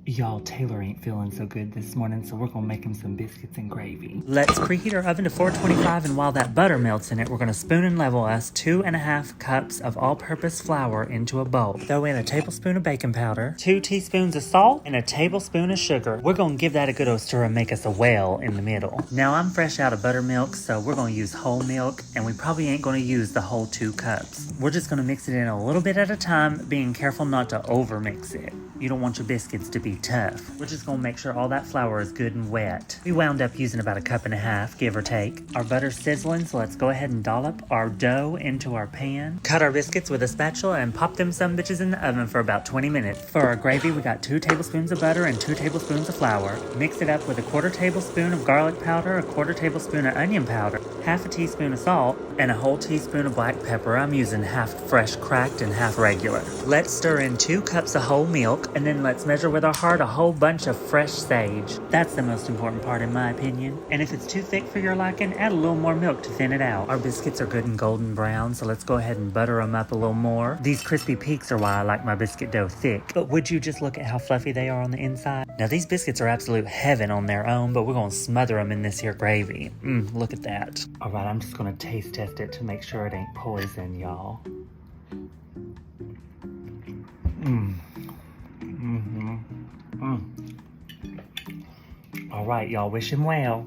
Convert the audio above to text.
Y'all, Taylor ain't feeling so good this morning, so we're gonna make him some biscuits and gravy. Let's preheat our oven to 425, and while that butter melts in it, we're gonna spoon and level us 2.5 cups of all-purpose flour into a bowl. Throw in a tablespoon of baking powder, 2 teaspoons of salt, and a tablespoon of sugar. We're gonna give that a good old stir and make us a well in the middle. Now, I'm fresh out of buttermilk, so we're gonna use whole milk, and we probably ain't gonna use the whole 2 cups. We're just gonna mix it in a little bit at a time, being careful not to over-mix it. You don't want your biscuits to be tough. We're just gonna make sure all that flour is good and wet. We wound up using about 1.5 cups, give or take. Our butter's sizzling, so let's go ahead and dollop our dough into our pan. Cut our biscuits with a spatula and pop them some bitches in the oven for about 20 minutes. For our gravy, we got 2 tablespoons of butter and 2 tablespoons of flour. Mix it up with 1/4 tablespoon of garlic powder, 1/4 tablespoon of onion powder, 1/2 teaspoon of salt, and a whole teaspoon of black pepper. I'm using half fresh cracked and half regular. Let's stir in 2 cups of whole milk, and then let's measure with our heart a whole bunch of fresh sage. That's the most important part in my opinion. And if it's too thick for your liking, add a little more milk to thin it out. Our biscuits are good and golden brown, so let's go ahead and butter them up a little more. These crispy peaks are why I like my biscuit dough thick. But would you just look at how fluffy they are on the inside? Now these biscuits are absolute heaven on their own, but we're gonna smother them in this here gravy. Look at that. All right, I'm just gonna taste test it to make sure it ain't poison, y'all. All right, y'all, wish him well.